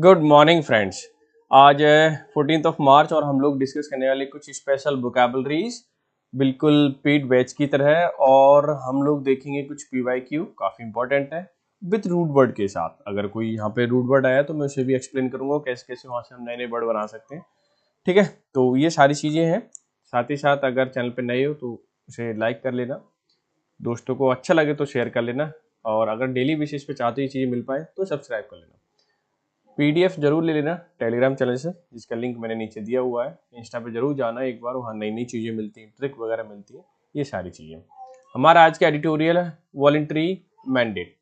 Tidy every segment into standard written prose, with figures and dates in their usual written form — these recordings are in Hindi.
Good morning friends. आज है 14 मार्च और हम लोग डिस्कस करने वाले कुछ स्पेशल वोकैबुलरीज बिल्कुल पीट बैच की तरह, और हम लोग देखेंगे कुछ पीवाईक्यू काफ़ी इंपॉर्टेंट है विथ रूट वर्ड के साथ। अगर कोई यहाँ पे रूट वर्ड आया तो मैं उसे भी एक्सप्लेन करूंगा कैसे कैसे वहाँ से हम नए नए वर्ड बना सकते हैं। ठीक है, तो ये सारी चीज़ें हैं। साथ ही साथ अगर चैनल पर नए हो तो उसे लाइक कर लेना, दोस्तों को अच्छा लगे तो शेयर कर लेना, और अगर डेली बेसिस पे चाहते ही चीज़ें मिल पाए तो सब्सक्राइब कर लेना। पीडीएफ जरूर ले लेना टेलीग्राम चैनल से, जिसका लिंक मैंने नीचे दिया हुआ है। इंस्टा पे जरूर जाना एक बार, वहाँ नई नई चीज़ें मिलती हैं, ट्रिक वगैरह मिलती है, ये सारी चीज़ें। हमारा आज का एडिटोरियल है वॉलंटरी मैंडेट।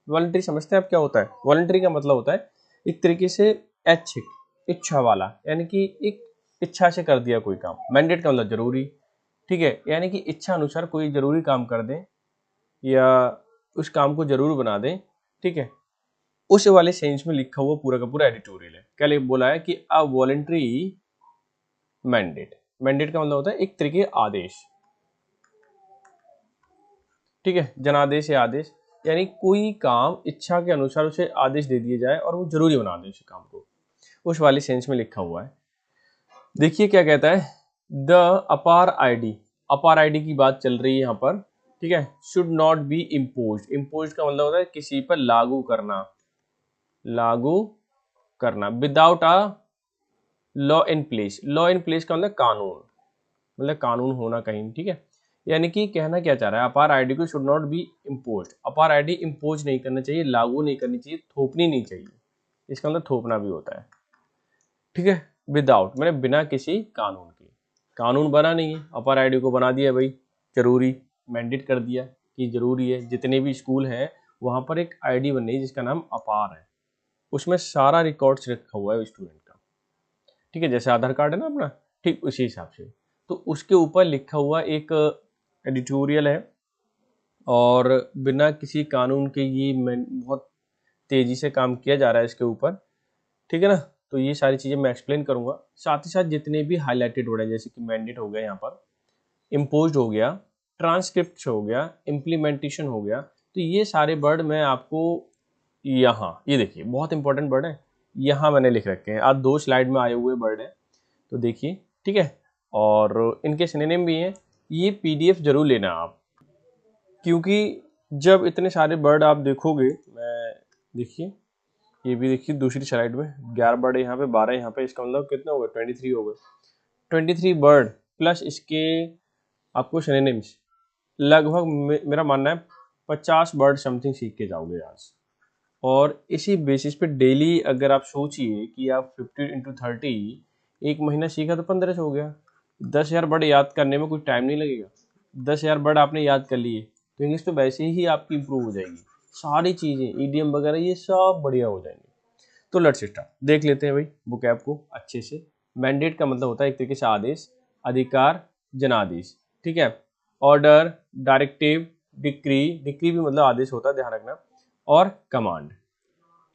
वॉलंटरी समझते हैं आप क्या होता है? वॉलंटरी का मतलब होता है एक तरीके से ऐच्छिक, इच्छा वाला, यानी कि एक इच्छा से कर दिया कोई काम। मैंडेट का मतलब जरूरी, ठीक है, यानी कि इच्छा अनुसार कोई जरूरी काम कर दें या उस काम को जरूर बना दें। ठीक है, उस वाले सेंस में लिखा हुआ पूरा का पूरा एडिटोरियल है। क्या बोला है कि अ वॉलंटरी मैंडेट। मैंडेट का मतलब होता है एक तरीके आदेश, ठीक है, जनादेश या आदेश, यानी कोई काम इच्छा के अनुसार उसे आदेश दे दिया जाए और वो जरूरी बना दे उस काम को, उस वाले सेंस में लिखा हुआ है। देखिए क्या कहता है, द अपार आईडी, अपार आईडी की बात चल रही है यहाँ पर, ठीक है। Should not be impose, impose का मतलब होता है किसी पर लागू करना, लागू करना। Without a law in place, law in place का मतलब कानून, मतलब कानून होना कहीं, ठीक है। यानी कि कहना क्या चाह रहा है, अपार आईडी को शुड नॉट बी इम्पोज, अपार आईडी इम्पोज नहीं करना चाहिए, लागू नहीं करनी चाहिए, थोपनी नहीं चाहिए। इसका मतलब थोपना भी होता है, ठीक है। विदाउट मतलब बिना किसी कानून के, कानून बना नहीं है, अपार आईडी को बना दिया भाई जरूरी, मैंडेट कर दिया कि जरूरी है। जितने भी स्कूल हैं वहां पर एक आईडी बन रही है जिसका नाम अपार है, उसमें सारा रिकॉर्ड्स रखा हुआ है स्टूडेंट का, ठीक है, जैसे आधार कार्ड है ना अपना, ठीक उसी हिसाब से। तो उसके ऊपर लिखा हुआ एक एडिटोरियल है, और बिना किसी कानून के ये बहुत तेजी से काम किया जा रहा है इसके ऊपर, ठीक है ना। तो ये सारी चीज़ें मैं एक्सप्लेन करूंगा। साथ ही साथ जितने भी हाईलाइटेड वर्ड है, जैसे कि मैंडेट हो गया, यहाँ पर इम्पोज्ड हो गया, ट्रांसक्रिप्ट हो गया, इम्प्लीमेंटेशन हो गया, तो ये सारे वर्ड मैं आपको यहाँ, ये देखिए बहुत इंपॉर्टेंट वर्ड है, यहाँ मैंने लिख रखे हैं। आज 2 स्लाइड में आए हुए वर्ड है, तो देखिए, ठीक है। और इनके सिनोनिम भी हैं। ये पीडीएफ जरूर लेना आप, क्योंकि जब इतने सारे वर्ड आप देखोगे, मैं देखिए ये भी देखिए दूसरी स्लाइड में 11 वर्ड यहाँ पे, 12 यहाँ पे, इसका मतलब कितना हो गया, 23 हो गए। 23 वर्ड प्लस इसके आपको सिनोनिम्स, लगभग मेरा मानना है 50 वर्ड समथिंग सीख के जाओगे आज। और इसी बेसिस पे डेली अगर आप सोचिए कि आप 50 इंटू 30 एक महीना सीखा तो 15 से हो गया। 10,000 वर्ड याद करने में कुछ टाइम नहीं लगेगा। 10,000 वर्ड आपने याद कर लिए तो इंग्लिश तो वैसे ही आपकी इंप्रूव हो जाएगी, सारी चीज़ें ईडीएम वगैरह ये सब बढ़िया हो जाएंगे। तो लेट्स स्टार्ट, देख लेते हैं भाई बुकैब को अच्छे से। मैंडेट का मतलब होता है एक तरीके से आदेश, अधिकार, जनादेश, ठीक है। ऑर्डर, डायरेक्टिव, डिक्री, डिक्री भी मतलब आदेश होता है, ध्यान रखना। और कमांड।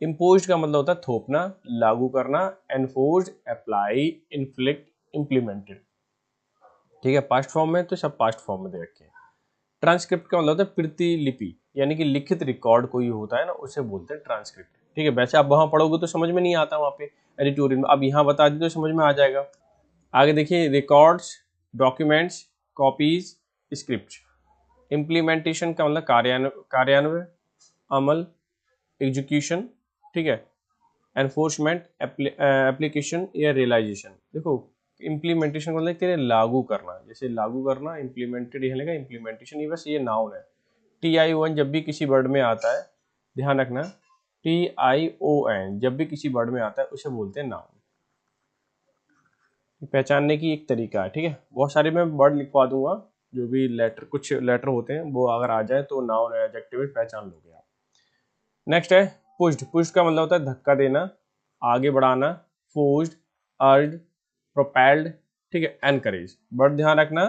इम्पोज्ड का मतलब होता है थोपना, लागू करना, एनफोर्स्ड, अप्लाई, इन्फ्लिक्ट, इम्प्लीमेंटेड, ठीक है। पास्ट फॉर्म में तो सब पास्ट फॉर्म में दे रखे हैं। ट्रांसक्रिप्ट का मतलब होता है प्रतिलिपि, यानी कि लिखित रिकॉर्ड कोई होता है ना, उसे बोलते हैं ट्रांसक्रिप्ट, ठीक है। वैसे आप वहां पढ़ोगे तो समझ में नहीं आता वहां पे एडिटोरियल में, अब यहाँ बता दी तो समझ में आ जाएगा। आगे देखिए, records, documents, copies, script. Implementation का मतलब कार्यान्वयन, अमल, एग्जीक्यूशन, ठीक है। एनफोर्समेंट, एप्लीकेशन या रियलाइजेशन। देखो इम्प्लीमेंटेशन को मतलब लागू करना, जैसे लागू करना, इम्प्लीमेंटेड यह लेगा, इम्प्लीमेंटेशन ये बस ये नाउन है। TION जब भी किसी वर्ड में आता है, ध्यान रखना, TION जब भी किसी वर्ड में आता है उसे बोलते हैं नाउन। पहचानने की एक तरीका है, ठीक है। बहुत सारे मैं वर्ड लिखवा दूंगा, जो भी लेटर, कुछ लेटर होते हैं वो अगर आ जाए तो नाउन एडजेक्टिव पहचान लोगे आप। नेक्स्ट है पुश्ड। पुश्ड का मतलब होता है धक्का देना, आगे बढ़ाना, फोर्स्ड, अर्ज्ड, प्रोपेल्ड, ठीक है, एनकरेज। बट ध्यान रखना,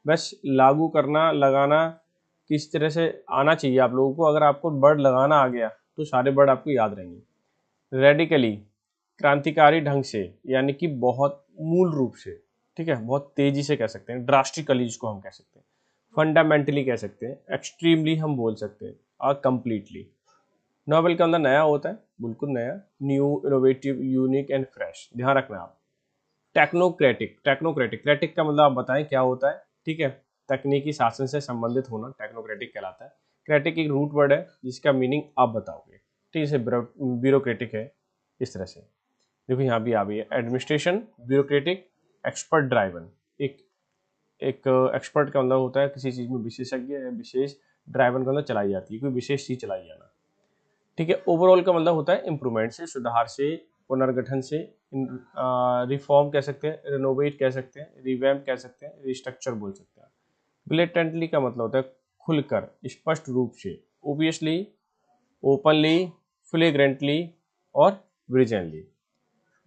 बस लागू करना, लगाना किस तरह से आना चाहिए आप लोगों को। अगर आपको वर्ड लगाना आ गया तो सारे वर्ड आपको याद रहेंगे। रेडिकली, क्रांतिकारी ढंग से, यानी कि बहुत मूल रूप से, ठीक है, बहुत तेजी से कह सकते हैं। ड्रास्टिकली जिसको हम कह सकते हैं, फंडामेंटली कह सकते हैं, एक्सट्रीमली हम बोल सकते हैं, और कंप्लीटली। नॉवेल का मतलब नया होता है, बिल्कुल नया, new, innovative, unique and fresh, ध्यान रखना आप। टेक्नोक्रेटिक, टेक्नोक्रेटिक, क्रेटिक का मतलब आप बताएं क्या होता है, ठीक है, तकनीकी शासन से संबंधित होना टेक्नोक्रेटिक कहलाता है। क्रेटिक एक रूट वर्ड है जिसका मीनिंग आप बताओगे, ठीक है, जैसे ब्यूरोक्रेटिक है, इस तरह से। देखो यहाँ भी आ गई है एडमिनिस्ट्रेशन, ब्यूरोक्रेटिक, एक्सपर्ट ड्राइवन। एक एक एक्सपर्ट का मतलब होता है किसी चीज में विशेषज्ञ या विशेष, ड्राइवन का मतलब चलाई जाती है, कोई विशेष चीज चलाई जाना, ठीक है। ओवरऑल का मतलब होता है इम्प्रूवमेंट से, सुधार से, पुनर्गठन से, रिफॉर्म कह सकते हैं, रिनोवेट कह सकते हैं, रिवैम्प कह सकते हैं, रिस्ट्रक्चर बोल सकते हैं। ब्लेटेंटली का मतलब होता है खुलकर, स्पष्ट रूप से, ओबियसली, ओपनली, फ्लेग्रेंटली और विजिलेंटली।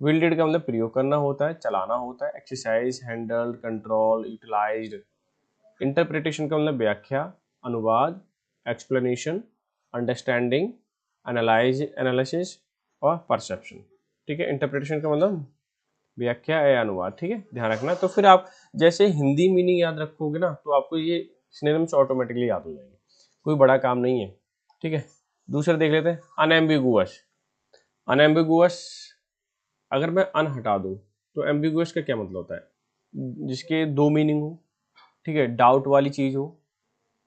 विल्डेड का मतलब प्रयोग करना होता है, चलाना होता है, exercise, handle, control, utilized. Interpretation का मतलब व्याख्या, अनुवाद, एक्सप्लेनेशन, अंडरस्टैंडिंग, एनालिसिस और परसेप्शन, ठीक है। इंटरप्रिटेशन का मतलब व्याख्या या अनुवाद, ठीक है, ध्यान रखना। तो फिर आप जैसे हिंदी मीनिंग याद रखोगे ना तो आपको ये सिनोनिम्स ऑटोमेटिकली याद हो जाएंगे, कोई बड़ा काम नहीं है, ठीक है। दूसरा देख लेते हैं, अनएम्बिगुअस। अनएम्बिगुअस, अगर मैं अन हटा दूं तो एम्बिगुअस का क्या मतलब होता है, जिसके दो मीनिंग हो, ठीक है, डाउट वाली चीज हो।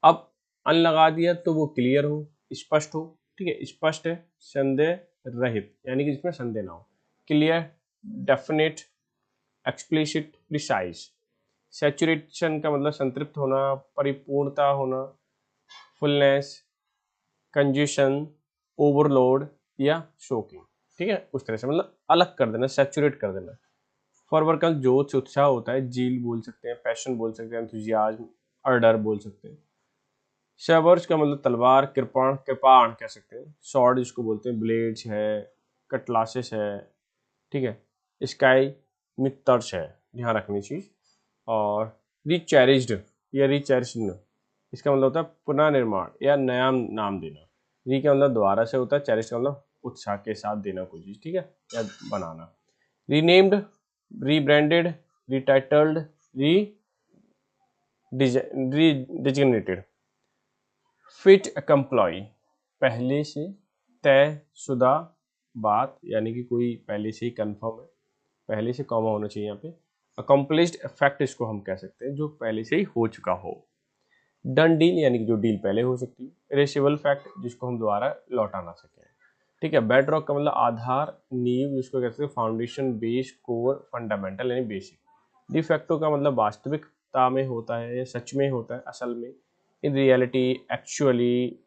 अब अन लगा दिया तो वो क्लियर हो, स्पष्ट हो, ठीक है, स्पष्ट है, संदेह रहित, यानी कि जिसमें संदेह ना हो, clear, definite, explicit, precise. Saturation का मतलब संतृप्त होना, परिपूर्णता होना, फुलनेस, कंजेशन, ओवरलोड या शोकिंग, ठीक है, उस तरह से मतलब अलग कर देना, सैचुरेट कर देना। फॉरवर्ड का जोश से उत्साह होता है, जील बोल सकते हैं, पैशन बोल सकते हैं, एंथुजियाज्म, अर्डर बोल सकते हैं। शवर्स का मतलब तलवार, कृपाण, कृपाण कह सकते हैं, सॉर्ड जिसको बोलते हैं, ब्लेड्स है, कटलासेस है, ठीक है, स्काई मित्तर्स है, ध्यान रखनी चीज। और रिचेरिज्ड या रिचेरिज्ड, इसका मतलब होता है पुनः निर्माण या नया नाम देना। री का मतलब दोबारा से होता है, चेरिश का मतलब उत्साह के साथ देना कोई चीज, ठीक है, या बनाना। रीनेम्ड, रीब्रांडेड, रिटाइटल्ड, री डिजिग्नेटेड। फिट कंप्लॉय, पहले से तयशुदा बात, यानी कि कोई पहले से ही कंफर्म है, पहले से कॉमा होना चाहिए यहाँ पे। अकम्पलिश्ड इफेक्ट इसको हम कह सकते हैं, जो पहले से ही हो चुका हो। डन डील, यानी कि जो डील पहले हो सकती है। इरेसेबल फैक्ट, जिसको हम दोबारा लौटा ना सकें, ठीक है। बेड रॉक का मतलब आधार, नींव, जिसको कहते हैं फाउंडेशन, बेस, कोर, फंडामेंटल यानी बेसिक। डिफेक्टो का मतलब वास्तविकता में होता है या सच में होता है, असल में, in reality, actually,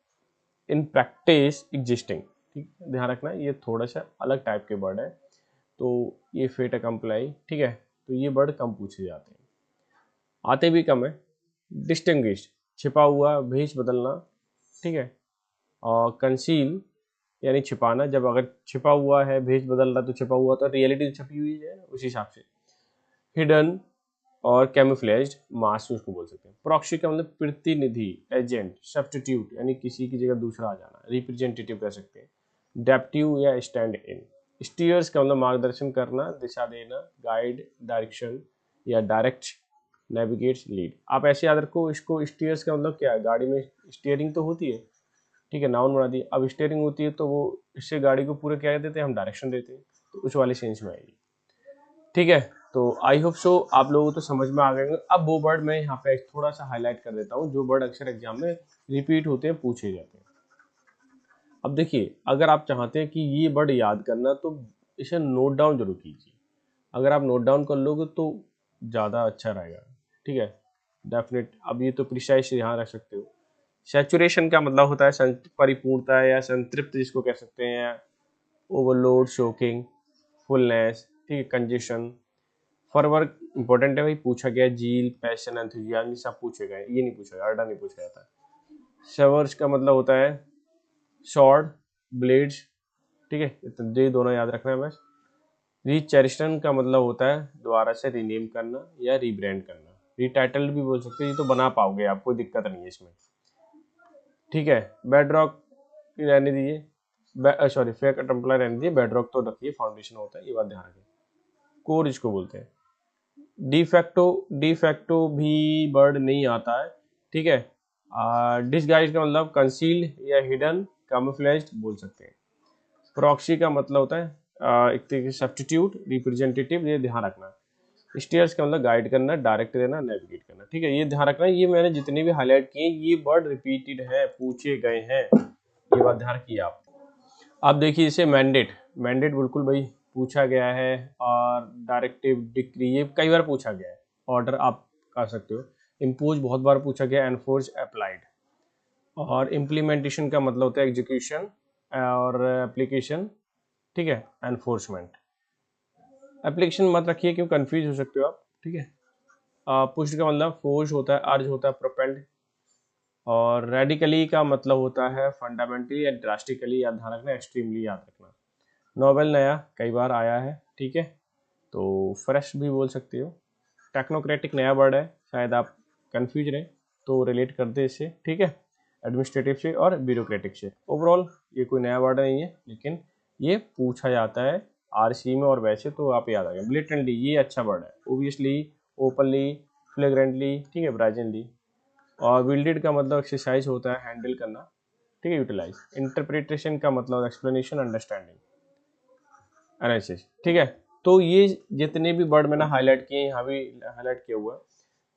in practice, existing, ठीक है, ध्यान रखना ये थोड़ा सा अलग टाइप के वर्ड है, तो ये फेट कंप्लाई, ठीक है, तो ये वर्ड कम पूछे जाते हैं, आते भी कम है। डिस्टिंग्विश, छिपा हुआ, भेष बदलना, ठीक है। और कंसील यानी छिपाना, जब अगर छिपा हुआ है, भेष बदल रहा तो छिपा हुआ, तो रियलिटी छपी हुई है उस हिसाब से। हिडन और कैमोफ्लेज्ड, मास्क उसको बोल सकते हैं। प्रॉक्सी का मतलब प्रतिनिधि, एजेंट, सब्स्टिट्यूट, यानी किसी की जगह दूसरा आ जाना, रिप्रेजेंटेटिव कह सकते हैं। डेप्टिव या स्टैंड इन। स्टीयर्स का मतलब मार्गदर्शन करना, दिशा देना, गाइड, डायरेक्शन या डायरेक्ट, नेविगेट्स, लीड। आप ऐसे याद रखो इसको, स्टीयर्स का मतलब क्या है, गाड़ी में स्टीयरिंग तो होती है, ठीक है, नाउन बना दी। अब स्टीयरिंग होती है तो वो इससे गाड़ी को पूरे क्या देते हैं, हम डायरेक्शन देते हैं, तो उस वाले सेंस में आएगी, ठीक है। तो आई होप सो आप लोगों को तो समझ में आ गए होंगे। अब वो वर्ड मैं यहाँ पे थोड़ा सा हाईलाइट कर देता हूँ, जो वर्ड अक्सर एग्जाम में रिपीट होते हैं, पूछे जाते हैं। अब देखिए, अगर आप चाहते हैं कि ये वर्ड याद करना तो इसे नोट डाउन जरूर कीजिए, अगर आप नोट डाउन कर लोगे तो ज़्यादा अच्छा रहेगा, ठीक है, डेफिनेट। अब ये तो प्रिसाइज यहाँ रख सकते हो। सैचुरेशन का मतलब होता है परिपूर्णता या संतृप्त, जिसको कह सकते हैं, ओवरलोड, शोकिंग, फुलनेस, ठीक है, कंजेशन। फॉर वर्क इंपॉर्टेंट है भाई, पूछा गया जील, पैशन, एंथुजियाज्म, ये सब पूछे गए, ये नहीं पूछा गया, अर्डा नहीं पूछा जाता। शवर्स का मतलब होता है शॉर्ड, ब्लेड्स, ठीक है, ये दोनों याद रखना है बस। रीचेरिशन का मतलब होता है दोबारा से रीनेम करना या रीब्रांड करना। रीटाइटल्ड भी बोल सकते हैं, ये तो बना पाओगे आप, कोई दिक्कत नहीं है इसमें, ठीक है। बेडरॉक रहने दीजिए, सॉरी फेक टेम्पलर रहने दीजिए, बेडरॉक तो रखिए, फाउंडेशन होता है, ये बात ध्यान रखिए। कोर इसको बोलते हैं। डिफेक्टो, डिफेक्टो भी वर्ड नहीं आता है, ठीक है। डिसगाइज का मतलब कंसील्ड या हिडन, कैमोफ्लेज्ड बोल सकते हैं। प्रॉक्सी का मतलब होता है एक तरीके से सब्स्टिट्यूट, रिप्रेजेंटेटिव, ये ध्यान रखना। स्टीयर्स का मतलब गाइड करना, डायरेक्ट देना, नेविगेट करना। ठीक है, ये ध्यान रखना। ये मैंने जितने भी हाईलाइट किए ये वर्ड रिपीटेड है, पूछे गए हैं, ये बात ध्यान रखिए आप। अब देखिए इसे मैंडेट, मैंडेट बिल्कुल भाई पूछा गया है, और डायरेक्टिव, डिक्री ये कई बार पूछा गया है। ऑर्डर आप कर सकते हो। इम्पोज बहुत बार पूछा गया, एनफोर्स, अप्लाइड। और इम्प्लीमेंटेशन का मतलब होता है एग्जीक्यूशन और एप्लीकेशन। ठीक है, एनफोर्समेंट। एप्लीकेशन मत रखिए क्यों कंफ्यूज हो सकते हो आप। ठीक है, पुश्ड का मतलब फोर्स होता है, अर्ज होता है, प्रोपेल्ड। और रेडिकली का मतलब होता है फंडामेंटली या ड्रास्टिकली, याद ध्यान रखना, एक्सट्रीमली याद रखना। नोवेल नया कई बार आया है। ठीक है, तो फ्रेश भी बोल सकते हो। टेक्नोक्रेटिक नया वर्ड है, शायद आप कंफ्यूज रहे तो रिलेट कर दे इससे। ठीक है, एडमिनिस्ट्रेटिव से और ब्यूरोक्रेटिक से। ओवरऑल ये कोई नया वर्ड नहीं है, लेकिन ये पूछा जाता है आरसी में, और वैसे तो आप याद आ गए। ब्लिटरेंटली ये अच्छा वर्ड है। ओबियसली, ओपनली, फ्लेग्रेंटली, ठीक है, ब्राइजेंटली। और विल्डेड का मतलब एक्सरसाइज होता है, हैंडल करना। ठीक है, यूटिलाइज। इंटरप्रिटेशन का मतलब एक्सप्लेनेशन, अंडरस्टैंडिंग, एनालिसिस। ठीक है, तो ये जितने भी वर्ड मैंने हाईलाइट किए यहाँ भी हाईलाइट किया हुआ है।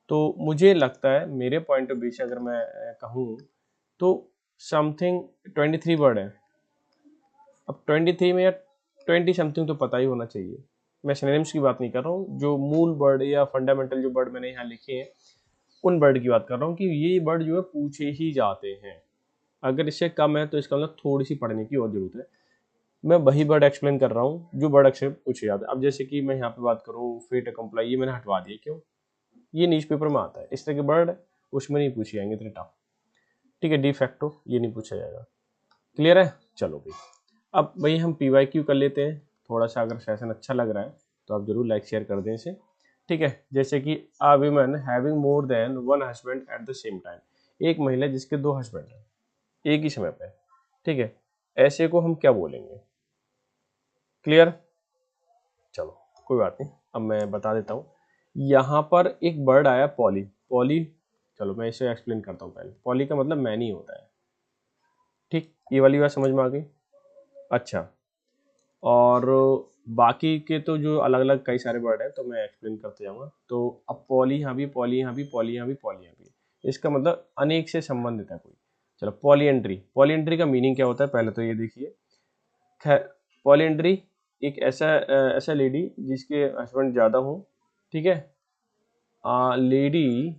तो मुझे लगता है मेरे पॉइंट ऑफ व्यू से अगर मैं कहूँ तो समथिंग 23 वर्ड है। अब 23 में या 20 समथिंग तो पता ही होना चाहिए। मैं सिनोनिम्स की बात नहीं कर रहा हूँ, जो मूल वर्ड या फंडामेंटल जो वर्ड मैंने यहाँ लिखे हैं उन वर्ड की बात कर रहा हूँ कि ये वर्ड जो है पूछे ही जाते हैं। अगर इससे कम है तो इसका मतलब थोड़ी सी पढ़ने की और जरूरत है। मैं वही वर्ड एक्सप्लेन कर रहा हूँ जो वर्ड अक्सर पूछे जाते हैं। अब जैसे कि मैं यहाँ पे बात करूँ फेट अकम्प्लाई, ये मैंने हटवा दिया, क्यों? ये न्यूज़पेपर में आता है। इस तरह के वर्ड उसमें नहीं पूछे जाएंगे इतने टफ। ठीक है, डी फैक्टो ये नहीं पूछा जाएगा। क्लियर है? चलो भाई, अब भाई हम PYQ कर लेते हैं। थोड़ा सा अगर सेशन अच्छा लग रहा है तो आप जरूर लाइक शेयर कर दें इसे। ठीक है, जैसे कि a women having more than one husband at the same time, एक महिला जिसके 2 हस्बैंड हैं एक ही समय पे। ठीक है, ऐसे को हम क्या बोलेंगे? क्लियर? चलो कोई बात नहीं, अब मैं बता देता हूँ। यहाँ पर एक वर्ड आया पॉली, पॉली। चलो मैं इसे एक्सप्लेन करता हूँ पहले। पॉली का मतलब मैनी होता है। ठीक, ये वाली बात समझ में आ गई? अच्छा, और बाकी के तो जो अलग अलग कई सारे वर्ड हैं तो मैं एक्सप्लेन करते जाऊँगा। तो अब पॉली यहाँ भी, पॉली यहाँ भी, पॉली यहाँ भी, पॉली यहाँ भी, इसका मतलब अनेक से संबंधित है कोई। चलो पॉलीएंड्री, पॉलीएंड्री का मीनिंग क्या होता है पहले तो ये देखिए। खैर, पॉलीएंड्री एक ऐसा लेडी जिसके हस्बैंड ज़्यादा हो। ठीक है, लेडी,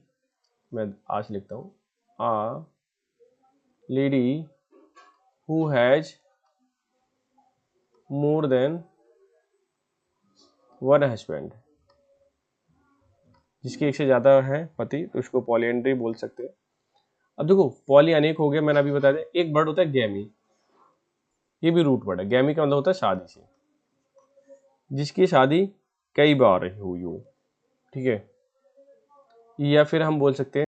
मैं आज लिखता हूँ, a lady who has more than one husband, जिसके एक से ज़्यादा है पति, तो उसको पॉलीएंड्री बोल सकते हैं। अब देखो पॉली अनेक हो गया, मैंने अभी बता दिया। एक वर्ड होता है गैमी, ये भी रूट वर्ड है। गैमी का मतलब होता है शादी से, जिसकी शादी कई बार हुई हो। ठीक है, या फिर हम बोल सकते हैं,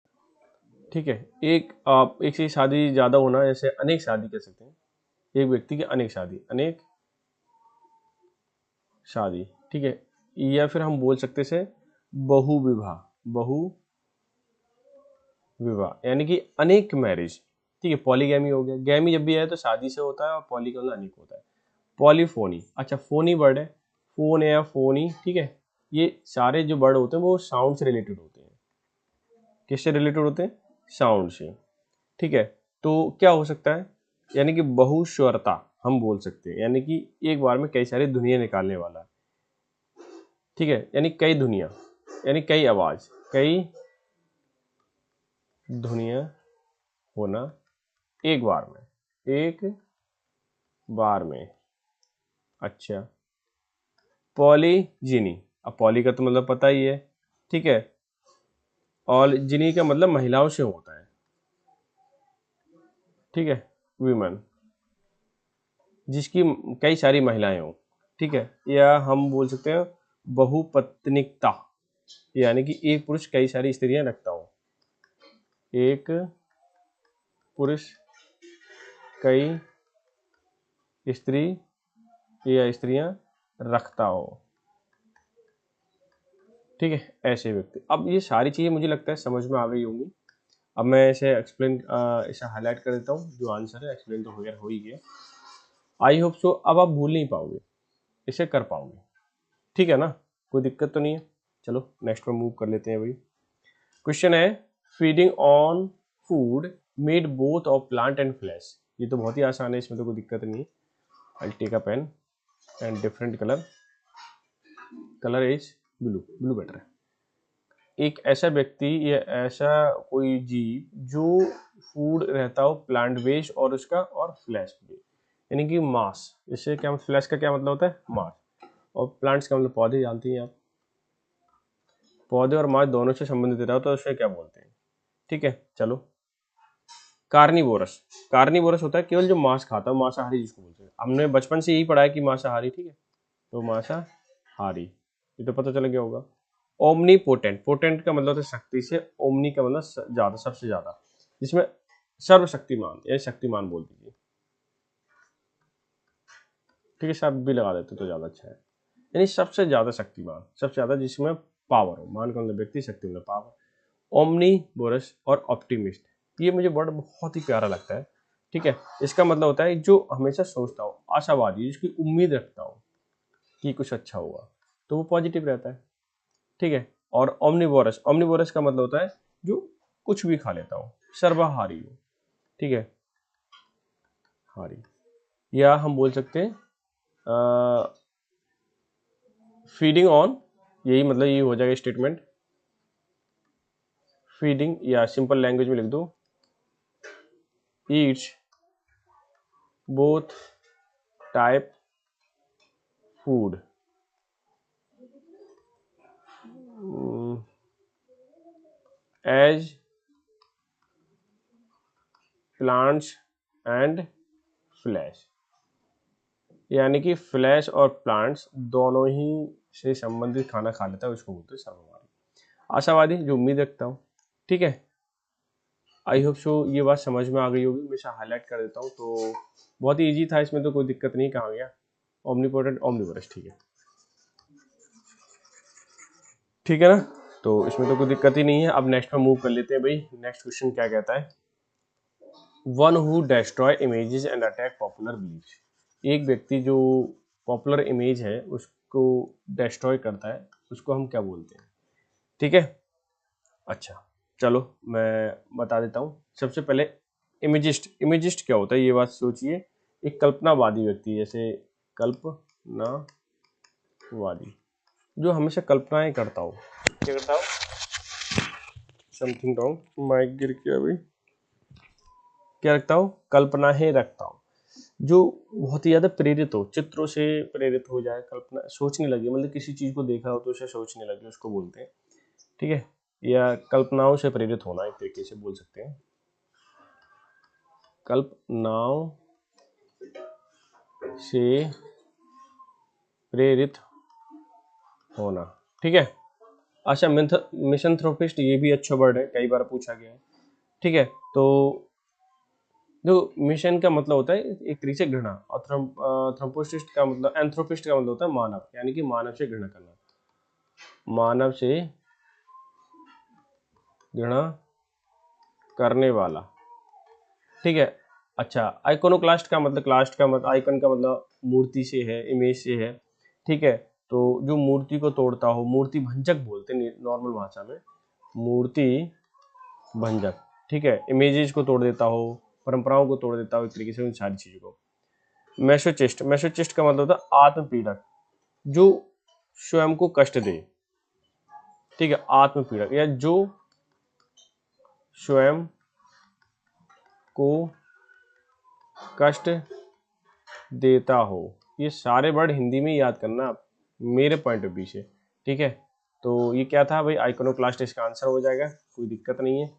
ठीक है, एक से शादी ज़्यादा होना, जैसे अनेक शादी कह सकते हैं। एक व्यक्ति की अनेक शादी, अनेक शादी। ठीक है, या फिर हम बोल सकते से बहु विवाह, बहु विवाह यानी कि अनेक मैरिज। ठीक है, पॉलीगैमी हो गया। गैमी जब भी आए तो शादी से होता है, और पॉली का मतलब अनेक होता है। पॉलीफोनी, अच्छा फोनी वर्ड है, फोन है या फोनी। ठीक है, ये सारे जो वर्ड होते हैं वो साउंड से रिलेटेड होते हैं। किससे रिलेटेड होते हैं? साउंड से। ठीक है, तो क्या हो सकता है? यानी कि बहुस्वरता हम बोल सकते हैं, यानी कि एक बार में कई सारी धुनियाँ निकालने वाला। ठीक है, यानी कई धुनियाँ, यानी कई आवाज, कई धुनियाँ होना एक बार में, एक बार में। अच्छा, पॉलीजिनी, अब पॉली का तो मतलब पता ही है। ठीक है, और जिनी का मतलब महिलाओं से होता है। ठीक है, वीमेन, जिसकी कई सारी महिलाएं हों। ठीक है, या हम बोल सकते हैं बहुपत्निकता, यानी कि एक पुरुष कई सारी स्त्रियां रखता हो। एक पुरुष कई स्त्री या स्त्रियां रखता हो। ठीक है, ऐसे व्यक्ति। अब ये सारी चीजें मुझे लगता है समझ में आ गई होंगी। अब मैं इसे एक्सप्लेन इसे हाईलाइट कर देता हूँ। जो आंसर है एक्सप्लेन तो हो ही गया। आई होप सो अब आप भूल नहीं पाओगे, इसे कर पाओगे, ठीक है ना, कोई दिक्कत तो नहीं है। चलो नेक्स्ट पे मूव कर लेते हैं भाई। क्वेश्चन है feeding on food made both of plant and flash. ये तो बहुत ही आसान है, इसमें तो कोई दिक्कत नहीं है। I take a pen and different colour is blue, blue better है। एक ऐसा व्यक्ति या ऐसा कोई जीव जो फूड रहता हो प्लांट बेस्ड और उसका और फ्लैश बेस्ड, यानी कि मास। इससे क्या, फ्लैश का क्या मतलब होता है, मास, और प्लांट्स का मतलब पौधे, जानती हैं आप, पौधे और मास दोनों से संबंधित रहता हो तो उसे क्या बोलते हैं, ठीक है। चलो कार्निवोरस, कार्निवोरस होता है केवल जो मांस खाता है, मांसाहारी जिसको बोलते हैं। हमने बचपन से यही पढ़ा है कि मांसाहारी, ठीक है, तो मांसाहारी, ये तो पता चल गया होगा। ओमनी पोटेंट, पोटेंट का मतलब होता है शक्ति से, ओमनी का मतलब ज्यादा, सबसे ज्यादा, जिसमें सर्वशक्तिमान या शक्तिमान बोल दीजिए, ठीक है, सब भी लगा देते तो ज्यादा अच्छा है। यानी सबसे ज्यादा शक्तिमान, सबसे ज्यादा जिसमें पावर हो, मान का मतलब व्यक्ति, शक्ति मतलब पावर। ओमनी बोरस और ऑप्टिमिस्ट, ये मुझे वर्ड बहुत ही प्यारा लगता है, ठीक है। इसका मतलब होता है जो हमेशा सोचता हो, आशावादी, जिसकी उम्मीद रखता हो कि कुछ अच्छा होगा, तो वो पॉजिटिव रहता है, ठीक है। और ओमनिवोरस, ओमनिवोरस का मतलब होता है जो कुछ भी खा लेता हो, सर्वाहारी हो, ठीक है, हारी। या हम बोल सकते हैं फीडिंग ऑन, यही मतलब ये हो जाएगा स्टेटमेंट, फीडिंग, या सिंपल लैंग्वेज में लिख दो, eats both type food as plants and flesh, यानी कि फ्लैश और प्लांट्स दोनों ही से संबंधित खाना खा लेता है, उसको बोलते हैं सर्वहारी। आशावादी, जो उम्मीद रखता हूँ, ठीक है। आई होप सो ये बात समझ में आ गई होगी। मैं इसे हाईलाइट कर देता हूँ, तो बहुत ही इजी था, इसमें तो कोई दिक्कत नहीं, कहा गया ओमनीपोटेंट ओमनीवोरस, ठीक है, ठीक है ना, तो इसमें तो कोई दिक्कत ही नहीं है। अब नेक्स्ट में मूव कर लेते हैं भाई। नेक्स्ट क्वेश्चन क्या कहता है, one who destroy images and attack popular belief. एक व्यक्ति जो पॉपुलर इमेज है उसको डेस्ट्रॉय करता है, उसको हम क्या बोलते हैं, ठीक है। अच्छा चलो मैं बता देता हूँ। सबसे पहले इमेजिस्ट, इमेजिस्ट क्या होता है ये बात सोचिए। एक कल्पनावादी व्यक्ति, जैसे कल्पनावादी, जो हमेशा कल्पनाएं करता हो, क्या करता हो, समथिंग रॉन्ग, माइक गिर गया भाई, क्या रखता हो, कल्पनाएं रखता हो, जो बहुत ही ज्यादा प्रेरित हो, चित्रों से प्रेरित हो जाए, कल्पना सोचने लगे, मतलब किसी चीज को देखा हो तो उसे सोचने लगे, उसको बोलते हैं, ठीक है। या कल्पनाओं से प्रेरित होना, एक तरीके से बोल सकते हैं, कल्पनाओं से प्रेरित होना, ठीक है। अच्छा मिशनथ्रोपिस्ट, ये भी अच्छा वर्ड है, कई बार पूछा गया है, ठीक है। तो जो मिशन का मतलब होता है एक तरीके से घृणा, और थ्रोपोसिस्ट का मतलब, एंथ्रोपिस्ट का मतलब होता है मानव, यानी कि मानव से घृणा करना, मानव से घृणा करने वाला, ठीक है। अच्छा आइकोनोक्लास्ट का मतलब, क्लास्ट का मतलब, आइकन का मतलब मूर्ति से है, इमेज से है, ठीक है। तो जो मूर्ति को तोड़ता हो, मूर्ति भंजक बोलते हैं नॉर्मल भाषा में, मूर्ति भंजक, ठीक है। इमेजेस को तोड़ देता हो, परंपराओं को तोड़ देता हो, एक तरीके से उन सारी चीजों को। मैसोचिस्ट, मैसोचिस्ट का मतलब होता है आत्मपीड़क, जो स्वयं को कष्ट दे, ठीक है, आत्मपीड़क, या जो स्वयं को कष्ट देता हो। ये सारे वर्ड हिंदी में याद करना आप, मेरे पॉइंट ऑफ व्यू से, ठीक है। तो ये क्या था भाई, आइकोनोक्लास्ट इसका आंसर हो जाएगा, कोई दिक्कत नहीं है,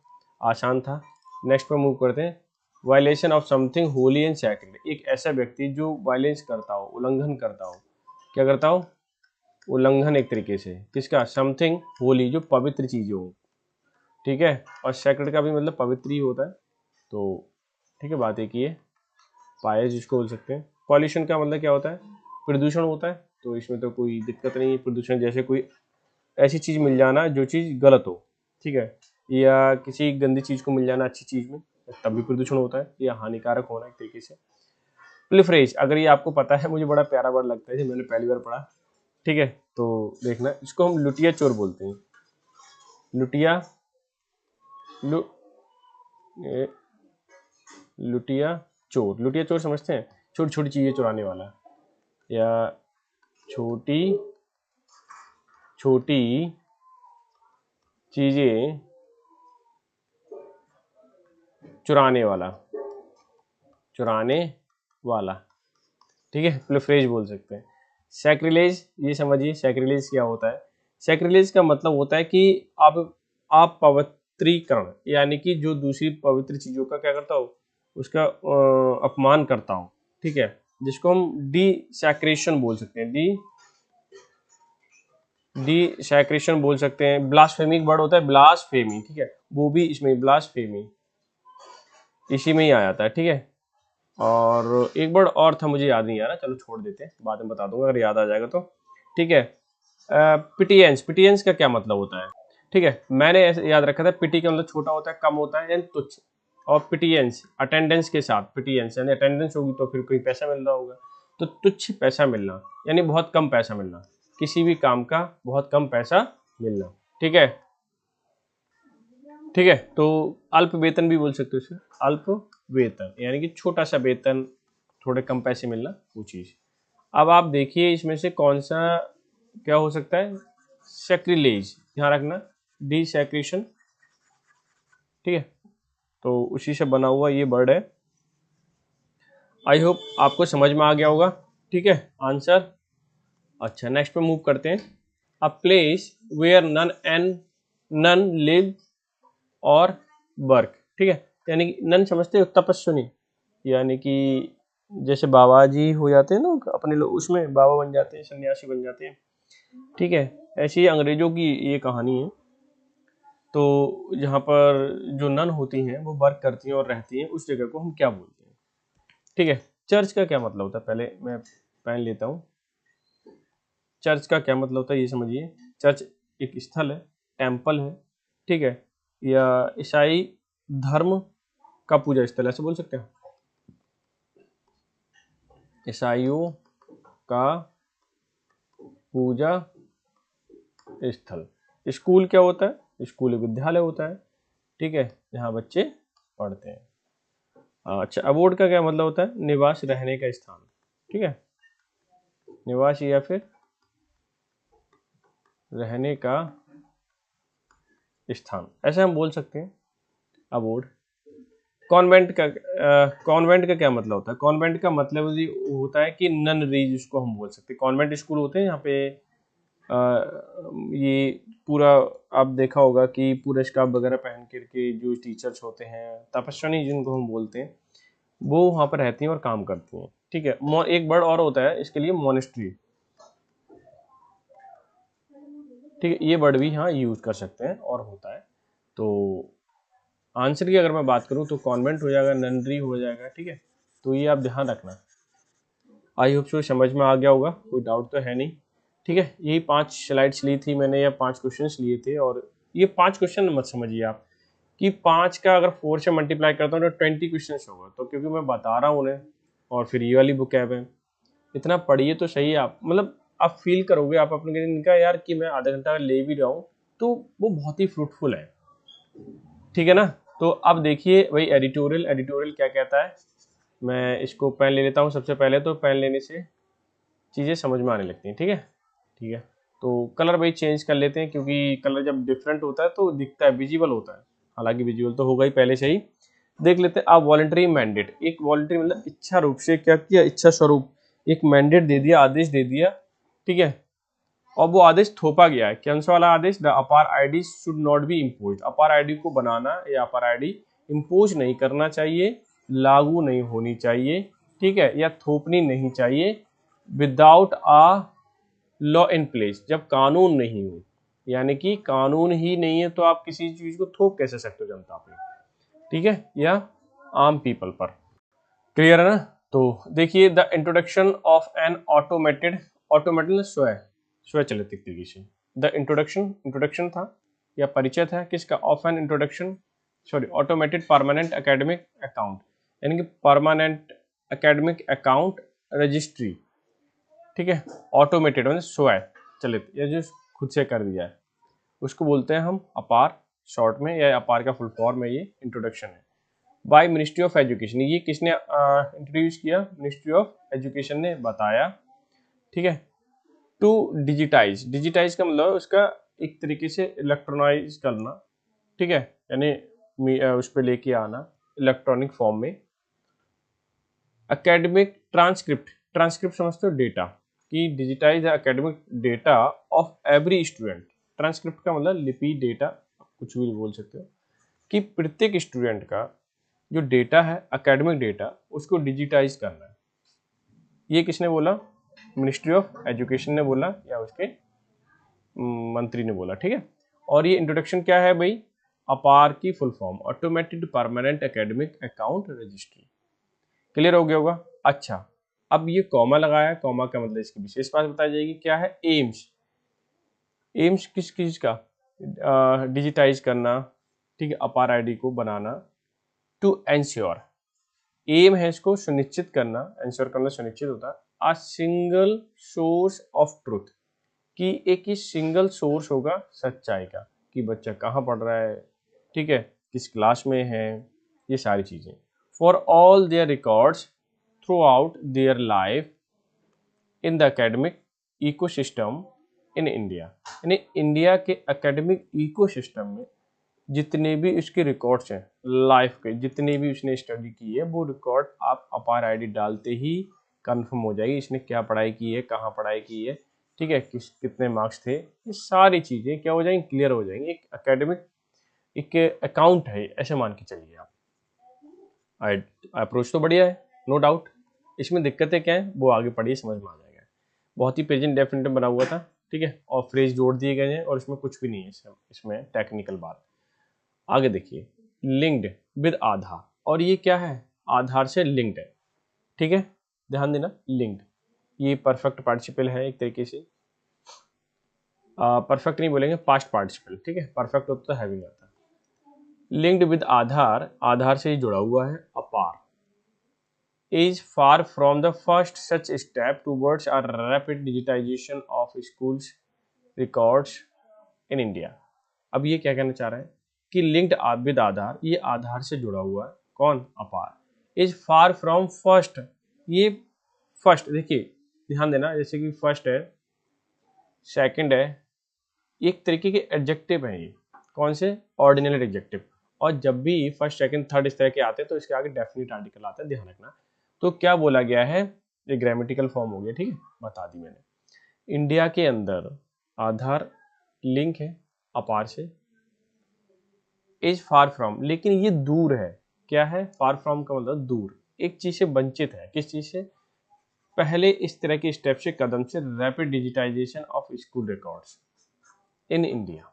आसान था। नेक्स्ट पे मूव करते हैं। Violation of something Holi and sacred, एक ऐसा व्यक्ति जो वायलेंस करता हो, उल्लंघन करता हो, क्या करता हो, उल्लंघन, एक तरीके से किसका, समथिंग होली, जो पवित्र चीजें हो, ठीक है, और सैक्रेड का भी मतलब पवित्र ही होता है, तो ठीक है, बात एक ही है, पायस जिसको बोल सकते हैं। पॉल्यूशन का मतलब क्या होता है, प्रदूषण होता है, तो इसमें तो कोई दिक्कत नहीं है। प्रदूषण जैसे कोई ऐसी चीज मिल जाना जो चीज गलत हो, ठीक है, या किसी गंदी चीज को मिल जाना अच्छी चीज में, तब भी प्रदूषण होता है, या हानिकारक होना एक तरीके से। प्लिफरेज, अगर ये आपको पता है, मुझे बड़ा प्यारा वर्ड लगता है, जो मैंने पहली बार पढ़ा, ठीक है, तो देखना, इसको हम लुटिया चोर बोलते हैं। लुटिया लु, ए, लुटिया चोर, लुटिया चोर समझते हैं, छोटी छोटी चीजें चुराने वाला, या छोटी छोटी चीजें चुराने वाला, चुराने वाला, ठीक है, प्लिफरेज बोल सकते हैं। सैक्रिलेज, ये समझिए सैक्रिलेज क्या होता है। सैक्रिलेज का मतलब होता है कि आप पवित्रीकरण, यानी कि जो दूसरी पवित्र चीजों का क्या करता हो, उसका अपमान करता हो, ठीक है, जिसको हम डिसैक्रेशन बोल सकते हैं, डिसैक्रेशन बोल सकते हैं। ब्लास्फेमी वर्ड होता है, ब्लास्फेमी, ठीक है, वो भी इसमें ब्लास्फेमी इसी में ही आ जाता है, ठीक है। और एक वर्ड और था, मुझे याद नहीं आ रहा, चलो छोड़ देते हैं, बाद में बता दूंगा अगर याद आ जाएगा तो, ठीक है। पिटियंस, पिटियंस का क्या मतलब होता है, ठीक है, मैंने ऐसे याद रखा था, पिटी का मतलब छोटा होता है, कम होता है, यानी तुच्छ, और पिटियंस अटेंडेंस के साथ, पिटियंस यानी अटेंडेंस होगी तो फिर कोई पैसा मिल रहा होगा, तो तुच्छ पैसा मिलना, यानी बहुत कम पैसा मिलना, किसी भी काम का बहुत कम पैसा मिलना, ठीक है, ठीक है। तो अल्प वेतन भी बोल सकते हो इसे, अल्प वेतन यानी कि छोटा सा वेतन, थोड़े कम पैसे मिलना, वो चीज। अब आप देखिए इसमें से कौन सा क्या हो सकता है, सैक्रिलेज, ध्यान रखना, डिसैक्रेशन, ठीक है, तो उसी से बना हुआ ये वर्ड है। आई होप आपको समझ में आ गया होगा, ठीक है, आंसर। अच्छा, नेक्स्ट पे मूव करते हैं। A place where nun live और वर्क, ठीक है, यानी कि नन समझते हो, तपस्विनी, यानी कि जैसे बाबा जी हो जाते हैं ना अपने लोग, उसमें बाबा बन जाते हैं, सन्यासी बन जाते हैं, ठीक है, ऐसी अंग्रेजों की ये कहानी है। तो जहाँ पर जो नन होती हैं वो वर्क करती हैं और रहती हैं, उस जगह को हम क्या बोलते हैं, ठीक है। चर्च का क्या मतलब होता है, पहले मैं पहन लेता हूँ। चर्च का क्या मतलब होता है ये समझिए। चर्च एक स्थल है, टेम्पल है, ठीक है, या ईसाई धर्म का पूजा स्थल, ऐसे बोल सकते हैं, ईसाइयों का पूजा स्थल। स्कूल क्या होता है, स्कूल एक विद्यालय होता है, ठीक है, जहाँ बच्चे पढ़ते हैं। अच्छा, अबोर्ड का क्या मतलब होता है, निवास, रहने का स्थान, ठीक है, निवास या फिर रहने का स्थान, ऐसे हम बोल सकते हैं अबोर्ड। कॉन्वेंट का कॉन्वेंट का क्या मतलब होता है, कॉन्वेंट का मतलब जी होता है कि ननरी, जिसको हम बोल सकते हैं, कॉन्वेंट स्कूल होते हैं यहाँ पे ये पूरा आप देखा होगा कि पूरा स्कार्फ वगैरह पहन करके जो टीचर्स होते हैं, तपस्विनी जिनको हम बोलते हैं, वो वहाँ पर रहती हैं और काम करती हैं, ठीक है। एक वर्ड और होता है इसके लिए, मोनेस्ट्री, ठीक है, ये वर्ड भी यहाँ यूज कर सकते हैं और होता है। तो आंसर की अगर मैं बात करूँ तो कॉन्वेंट हो जाएगा, ननरी हो जाएगा, ठीक है, तो ये आप ध्यान रखना। आई होप सो समझ में आ गया होगा, कोई डाउट तो है नहीं, ठीक है। यही 5 स्लाइड्स ली थी मैंने, या 5 क्वेश्चंस लिए थे, और ये 5 क्वेश्चन मत समझिए आप कि 5 का अगर 4 से मल्टीप्लाई करता हूँ तो 20 क्वेश्चन होगा, तो क्योंकि मैं बता रहा हूँ उन्हें, और फिर ये वाली बुक है, इतना पढ़िए तो सही है, आप मतलब आप फील करोगे, आप अपने दिन का यार कि मैं आधा घंटा ले भी रहा हूँ, तो वो बहुत ही फ्रूटफुल है, ठीक है ना। तो अब देखिए भाई, एडिटोरियल, एडिटोरियल क्या कहता है, मैं इसको पेन ले लेता हूँ सबसे पहले, तो पेन लेने से चीज़ें समझ में आने लगती हैं, ठीक है, ठीक है। तो कलर भाई चेंज कर लेते हैं, क्योंकि कलर जब डिफरेंट होता है तो दिखता है, विजिबल होता है, हालांकि विजिबल तो होगा ही पहले से ही। देख लेते हैं, आप वॉलंटरी मैंडेट, एक वॉलंटरी मतलब इच्छा रूप से क्या किया, इच्छा स्वरूप एक मैंडेट दे दिया, आदेश दे दिया, ठीक है, और वो आदेश थोपा गया है, कौन सा वाला आदेश, द अपार ID should not be impose, अपार आईडी को बनाना या अपार आईडी इम्पोज नहीं करना चाहिए, लागू नहीं होनी चाहिए, ठीक है, या थोपनी नहीं चाहिए, without a law in place, जब कानून नहीं हो, यानी कि कानून ही नहीं है तो आप किसी चीज को थोप कैसे सकते हो जनता पे, ठीक है, या आम पीपल पर। क्लियर है ना। तो देखिए, the introduction of N automated, automated स्वयं, स्वचालित तरीके से, द इंट्रोडक्शन, इंट्रोडक्शन था, या परिचय है किसका, of an introduction automated permanent academic account, यानी कि परमानेंट एकेडमिक अकाउंट रजिस्ट्री, ठीक है। ऑटोमेटेड मतलब स्वयं चलित या जो खुद से कर दिया है उसको बोलते हैं हम अपार शॉर्ट में, या अपार का फुल फॉर्म है, ये इंट्रोडक्शन है। बाय मिनिस्ट्री ऑफ एजुकेशन, ये किसने इंट्रोड्यूस किया, मिनिस्ट्री ऑफ एजुकेशन ने बताया, ठीक है। टू डिजिटाइज, डिजिटाइज का मतलब उसका एक तरीके से इलेक्ट्रॉनाइज करना, ठीक है, यानी उस पर लेके आना इलेक्ट्रॉनिक फॉर्म में। एकेडमिक ट्रांसक्रिप्ट, ट्रांसक्रिप्ट समझते हो डेटा, कि digitise academic data of every student. Transcript का मतलब लिपि, डेटा, कुछ भी बोल सकते हो, कि प्रत्येक स्टूडेंट का जो डेटा है एकेडमिक डेटा उसको डिजिटाइज करना है। ये किसने बोला, मिनिस्ट्री ऑफ एजुकेशन ने बोला या उसके मंत्री ने बोला, ठीक है। और ये इंट्रोडक्शन क्या है भाई, अपार की full form automated permanent academic account registry. Clear हो गया होगा। अच्छा, अब ये कॉमा लगाया, कॉमा का मतलब इसकी विशेष बात बताई जाएगी, क्या है, एम्स। एम्स किस चीज का, डिजिटाइज करना, ठीक है, अपार आईडी को बनाना। टू एंश्योर, एम है इसको सुनिश्चित करना, एंश्योर करना सुनिश्चित होता है। A single source of truth, कि एक ही सिंगल सोर्स होगा सच्चाई का, कि बच्चा कहाँ पढ़ रहा है, ठीक है, किस क्लास में है, ये सारी चीजें। For all their records throughout their life in the academic ecosystem in India, यानी इंडिया के एकेडमिक इकोसिस्टम में जितने भी उसके रिकॉर्ड्स हैं लाइफ के, जितने भी उसने स्टडी की है, वो रिकॉर्ड आप अपार आईडी डालते ही कंफर्म हो जाएगी, इसने क्या पढ़ाई की है, कहाँ पढ़ाई की है, ठीक है, कितने मार्क्स थे, ये सारी चीज़ें क्या हो जाएंगी, क्लियर हो जाएंगी। एक एकेडमिक एक अकाउंट है ऐसे मान के चलिए आप। अप्रोच तो बढ़िया है, नो डाउट। इसमें दिक्कतें क्या हैं वो आगे पढ़िए, समझ में आ जाएगा। बहुत ही प्रेजेंट डेफिनेटिव बना हुआ था, ठीक है, और फ्रेज जोड़ दिए गए हैं और इसमें कुछ भी नहीं है इसमें टेक्निकल बात। आगे देखिए, लिंक्ड विद आधार, और ये क्या है, आधार से लिंक्ड है, ठीक है, ध्यान देना, लिंक्ड, ये परफेक्ट पार्टिसिपल है एक तरीके से, परफेक्ट नहीं बोलेंगे, पास्ट पार्टिसिपल, ठीक है, परफेक्ट होता है हैविंग आता है। लिंक्ड विद आधार, आधार से ही जुड़ा हुआ है। अपार is far from the first such step towards a rapid digitization of schools records in India। अब ये क्या कहना चाह रहा है कि लिंक्ड विद आधार, ये आधार से जुड़ा हुआ है, कौन, अपार। इज फार फ्रॉम फर्स्ट, ये फर्स्ट, देखिए ध्यान देना, जैसे कि फर्स्ट है, सेकंड है, एक तरीके के एडजेक्टिव है ये, कौन से, ऑर्डिनल एडजेक्टिव। और जब भी फर्स्ट सेकंड थर्ड इस तरह के आते हैं तो इसके आगे डेफिनेट आर्टिकल आता है, ध्यान रखना। तो क्या बोला गया है, ये ग्रामेटिकल फॉर्म हो गया, ठीक है, बता दी मैंने। इंडिया के अंदर आधार लिंक है अपार से। इज फार फ्रॉम, लेकिन ये दूर है, क्या है, फार फ्रॉम का मतलब दूर, एक चीज से वंचित है, किस चीज से, पहले इस तरह के स्टेप से, कदम से, rapid digitisation of school records in India,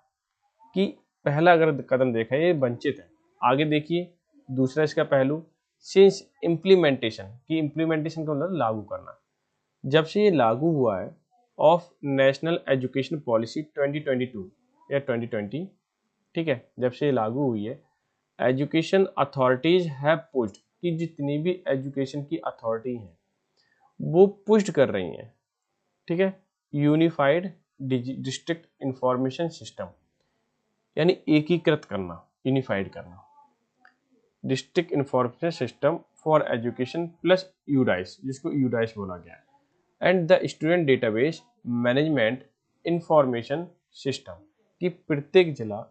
कि पहला अगर कदम देखा ये वंचित है। आगे देखिए दूसरा इसका पहलू, सिंस इम्प्लीमेंटेशन, की इम्प्लीमेंटेशन का मतलब लागू करना, जब से ये लागू हुआ है, ऑफ नेशनल एजुकेशन पॉलिसी 2022 या 2020, ठीक है, जब से ये लागू हुई है, एजुकेशन अथॉरिटीज हैव पुश्ड, कि जितनी भी एजुकेशन की अथॉरिटी हैं वो पुश्ड कर रही हैं, ठीक है, यूनिफाइड डिस्ट्रिक्ट इंफॉर्मेशन सिस्टम, यानी एकीकृत करना, यूनिफाइड करना, district information system for education plus UDISE, जिसको यूडाइस बोला गया है, and the student database management information system, कि प्रत्येक जिला